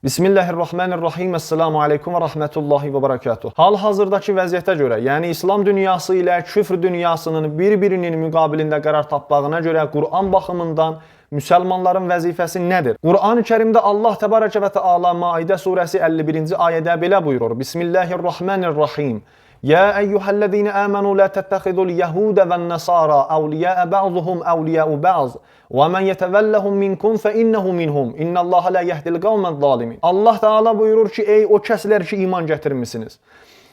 Bismillahirrahmanirrahim. Esselamu aleyküm və rahmetullahi və barakatuh. Hal-hazırdakı vəziyyətə görə, yəni İslam dünyası ilə küfr dünyasının bir-birinin müqabilində qərar tapmağına görə Quran baxımından müsəlmanların vəzifəsi nədir? Quran-ı Kərimdə Allah təbarəkə və təala Maidə surəsi 51-ci ayədə belə buyurur. Bismillahirrahmanirrahim. يا أيها الذين آمنوا لا تتخذوا اليهود والنصارى أولياء بعضهم أولياء بعض ومن يتولهم منكم فإنه منهم إن الله لا يهدي القوم الظالمين. Allah Teala buyurur ki, ey o kəslər ki iman gətirmisiniz.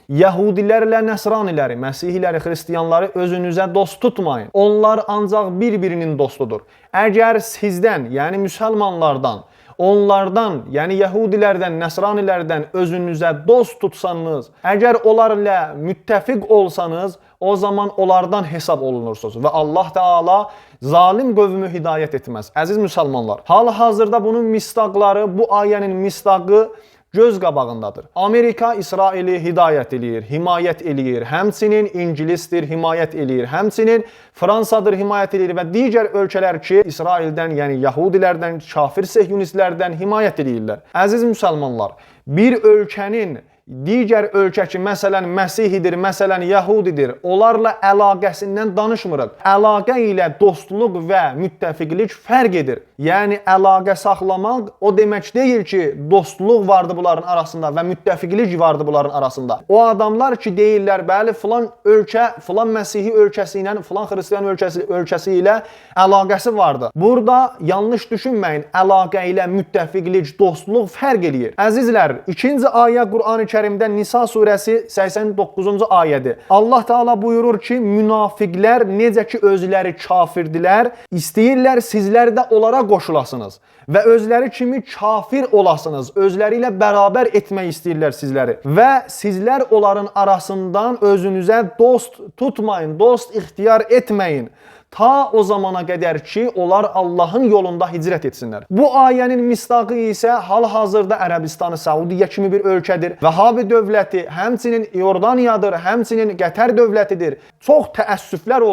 Yahudilərlə Nəsraniləri, Məsihliləri, Xristiyanları özünüzə dost tutmayın. Onlar ancaq bir-birinin dostudur. Əgər sizdən, yəni müsəlmanlardan, onlardan, yəni Yahudilərdən, Nəsranilərdən özünüzə dost tutsanız, əgər onlarla müttəfiq olsanız, o zaman onlardan hesab olunursunuz və Allah Teala zalim qövmü hidayət etməz. Əziz müsəlmanlar, hal-hazırda bunun misdaqları, bu ayənin misdaqı göz qabağındadır. Amerika İsraili hidayət eləyir, himayət eləyir, həmçinin İngilisdir, himayət eləyir, həmçinin Fransadır, himayət eləyir və digər ölkələr ki, İsraildən, yəni Yahudilərdən, kafir sehyunistlərdən himayət eləyirlər. Əziz müsəlmanlar, bir ölkənin digər ölkə ki, məsələn Məsihidir, məsələn Yahudidir, onlarla əlaqəsindən danışmırıq. Əlaqə ilə dostluq və müttəfiqlik fərq edir. Yəni, əlaqə saxlamaq o demək deyil ki, dostluq vardı bunların arasında və müttəfiqlik vardı bunların arasında. O adamlar ki, deyirlər, bəli, filan ölkə, filan Məsihi ölkəsi ilə, filan Xristiyan ölkəsi ilə əlaqəsi vardı. Burada yanlış düşünməyin, əlaqə ilə müttəfiqlik, dostluq fərq edir. Əzizlər, ikinci ayə Quran-ı Kərimdə Nisa surəsi 89-cu ayədir. Allah Teala buyurur ki, münafiqlər necə ki özləri kafirdirlər, istəyirlər sizlər də onlara qoşulasınız və özləri kimi kafir olasınız, özləri ilə bərabər etmək istəyirlər sizləri və sizlər onların arasından özünüzə dost tutmayın, dost ixtiyar etməyin. Ta o zamana qədər ki, onlar Allahın yolunda hicrət etsinlər. Bu ayənin misdaqı isə hal-hazırda Ərəbistanı, Səudiyyə kimi bir ölkədir. Vəhabi dövləti, həmçinin Yordaniyadır, həmçinin Qətər dövlətidir. Çox təəssüflər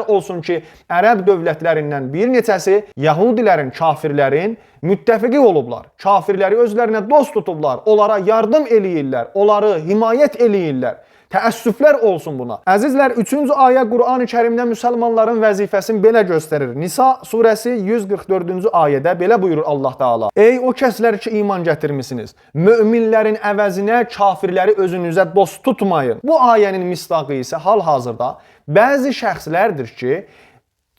olsun ki, Ərəb dövlətlərindən bir neçəsi Yahudilərin, kafirlərin müttəfiqi olublar. Kafirləri özlərinə dost tutublar, onlara yardım eləyirlər, onları himayət eləyirlər. Təəssüflər olsun buna. Əzizlər, 3-cü ayə Quran-ı Kərimdə müsəlmanların vəzifəsini belə göstərir. Nisa surəsi 144-cü ayədə belə buyurur Allah Teala. Ey o kəslər ki iman gətirmisiniz, möminlərin əvəzinə kafirləri özünüzə dost tutmayın. Bu ayənin misdaqı isə hal-hazırda bəzi şəxslərdir ki,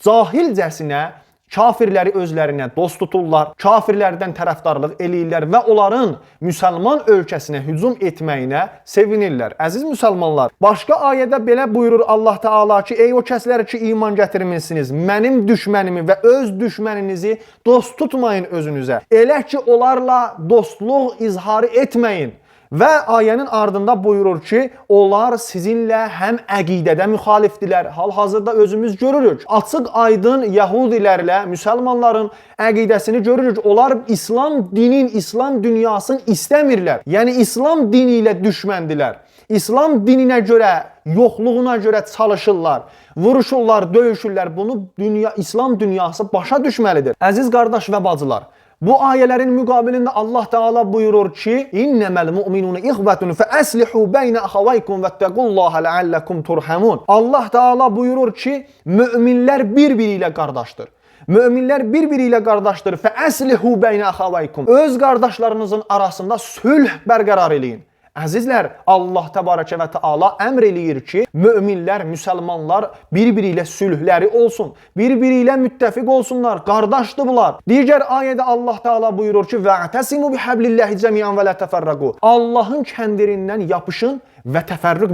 cahilcəsinə kafirləri özlərinə dost tuturlar, kafirlərdən tərəfdarlıq eləyirlər və onların müsəlman ölkəsinə hücum etməyinə sevinirlər. Əziz müsəlmanlar, başqa ayədə belə buyurur Allah Teala ki, ey o kəslər ki iman gətirmisiniz, mənim düşmənimi və öz düşməninizi dost tutmayın özünüzə. Elə ki onlarla dostluq izharı etməyin. Və ayənin ardında buyurur ki, onlar sizinlə həm əqidədə müxalifdirlər. Hal-hazırda özümüz görürük. Açıq aydın Yahudilərlə müsəlmanların əqidəsini görürük. Onlar İslam dinin, İslam dünyasını istəmirlər. Yəni İslam dini ilə düşməndilər. İslam dininə görə, yoxluğuna görə çalışırlar, vuruşurlar, döyüşürlər. Bunu İslam dünyası başa düşməlidir. Əziz qardaş və bacılar, bu ayələrin müqabilində Allah Teala buyurur ki, İnnəməl mu'minun ixvətun fəəslihu beynə əxavaykum vəttəqullaha ləalləkum turhamun. Allah Teala buyurur ki, möminlər bir-biri ilə qardaşdır. Möminlər bir-biri ilə qardaşdır. Fəəslihu beynə əxavaykum. Öz qardaşlarınızın arasında sülh bərqərar eləyin. Əzizlər, Allah təbarəkə və təala əmr eləyir ki, möminlər, müsəlmanlar bir-biri ilə sülhləri olsun, bir-biri ilə müttəfiq olsunlar, qardaşdırlar. Digər ayədə Allah Teala buyurur ki, "Va'tasimu bihablillahi cemiyan və la təfərraqu." Allahın kəndirindən yapışın və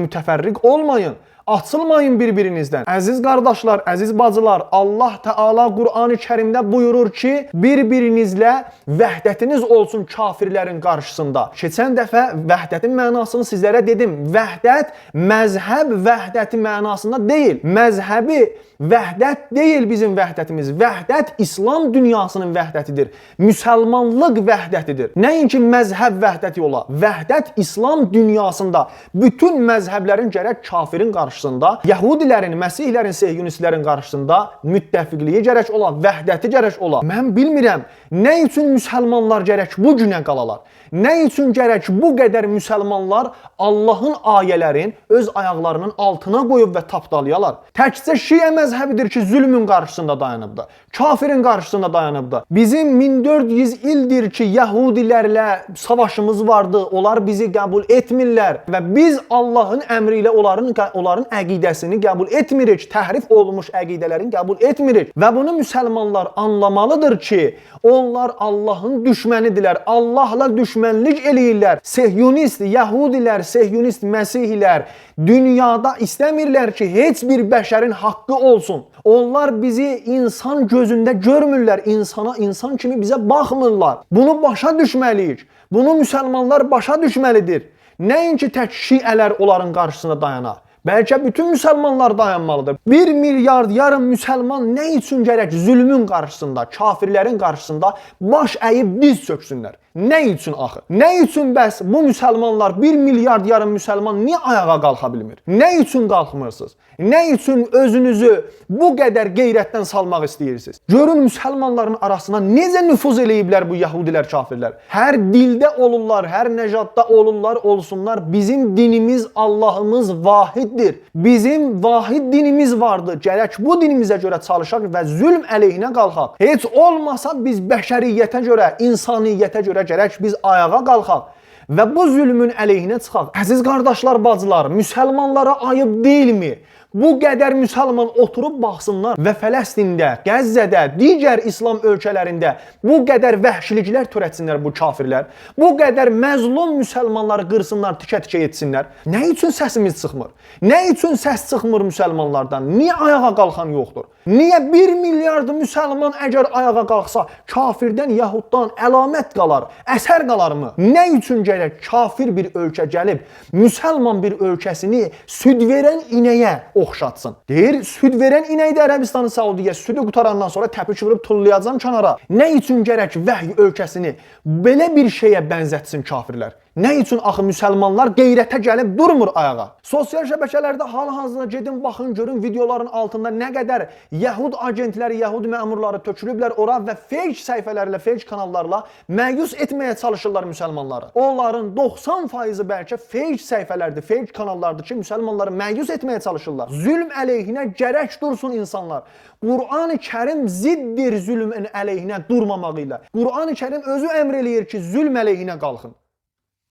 mütəfərriq olmayın. Açılmayın bir-birinizdən. Əziz qardaşlar, əziz bacılar, Allah Teala Quran-ı Kərimdə buyurur ki, bir-birinizlə vəhdətiniz olsun kafirlərin qarşısında. Keçən dəfə vəhdətin mənasını sizlərə dedim. Vəhdət məzhəb vəhdəti mənasında deyil. Məzhəbi vəhdət deyil bizim vəhdətimiz. Vəhdət İslam dünyasının vəhdətidir. Müsəlmanlıq vəhdətidir. Nəinki məzhəb vəhdəti ola. Vəhdət İslam dünyasında bütün məzhəblərin gərək kafirin qarşısında qarşısında, Yəhudilərin, Məsihlərin, Sehyonistlərin qarşısında müttəfiqliyi gərək ola, vəhdəti gərək ola. Mən bilmirəm, nə üçün müsəlmanlar gərək bu günə qalalar? Nə üçün gərək bu qədər müsəlmanlar Allahın ayələrin öz ayaqlarının altına qoyub və tapdalayalar? Təkcə Şiə məzhəbidir ki, zülmün qarşısında dayanıbdır. Kafirin qarşısında dayanıbdır. Bizim 1400 ildir ki, Yəhudilərlə savaşımız vardı. Onlar bizi qəbul etmirlər və biz Allahın əmri ilə onların əqidəsini qəbul etmirik. Təhrif olunmuş əqidələrini qəbul etmirik. Və bunu müsəlmanlar anlamalıdır ki, onlar Allahın düşmənidirlər. Allahla düşmənlik eləyirlər. Sehyonist, Yəhudilər, Sehyonist, Məsihlər dünyada istəmirlər ki, heç bir bəşərin haqqı olsun. Onlar bizi insan gözündə görmürlər. İnsana insan kimi bizə baxmırlar. Bunu başa düşməliyik. Bunu müsəlmanlar başa düşməlidir. Nəinki tək şiələr onların qarşısında dayana. Bəlkə bütün müsəlmanlar dayanmalıdır. 1 milyard yarım müsəlman nə üçün gərək zülmün qarşısında, kafirlərin qarşısında baş əyib diz çöksünlər? Nə üçün axı? Nə üçün bəs bu müsəlmanlar, 1 milyard yarım müsəlman niyə ayağa qalxa bilmir? Nə üçün qalxmırsınız? Nə üçün özünüzü bu qədər qeyrətdən salmaq istəyirsiniz? Görün müsəlmanların arasına necə nüfuz eləyiblər bu Yəhudilər, kafirlər. Hər dildə olurlar, hər nəcadda olurlar, olsunlar. Bizim dinimiz, Allahımız vahiddir. Bizim vahid dinimiz vardır. Gərək bu dinimizə görə çalışaq və zülm əleyhinə qalxaq. Heç olmasa biz bəşəriyyətə görə, insaniyyətə görə gərək biz ayağa qalxaq və bu zülmün əleyhinə çıxaq. Əziz qardaşlar, bacılar, müsəlmanlara ayıb deyilmi? Bu qədər müsəlman oturub baxsınlar və Fələstində, Qəzzədə, digər İslam ölkələrində bu qədər vəhşiliklər törətsinlər bu kafirlər. Bu qədər məzlum müsəlmanları qırsınlar, tikə-tikə etsinlər. Nə üçün səsimiz çıxmır? Nə üçün səs çıxmır müsəlmanlardan? Niyə ayağa qalxan yoxdur? Niyə 1 milyard müsəlman əgər ayağa qalxsa, kafirdən, yahuddan əlamət qalar, əsər qalarmı? Nə üçün gərək kafir bir ölkə gəlib, müsəlman bir ölkəsini süd verən inəyə oxşatsın? Deyir, süd verən inəkdə Ərəbistanı, Saudiyə südü qutarandan sonra təpik vurub tullayacam kənara. Nə üçün gərək vəhy ölkəsini belə bir şeyə bənzətsin kafirlər? Nə üçün axı müsəlmanlar qeyrətə gəlib durmur ayağa? Sosial şəbəkələrdə hal-hazırda gedin baxın, görün videoların altında nə qədər Yəhud agentləri, Yəhud məmurları tökülüblər ora və fake səhifələrlə, fake kanallarla məyus etməyə çalışırlar müsəlmanları. Onların 90%-i bəlkə fake səhifələrdir, fake kanallardır ki, müsəlmanları məyus etməyə çalışırlar. Zülm əleyhinə gərək dursun insanlar. Qur'an-ı Kərim ziddir zülmün əleyhinə durmamağı ilə. Qur'an-ı Kərim özü əmr eləyir ki, zülm əleyhinə qalxın.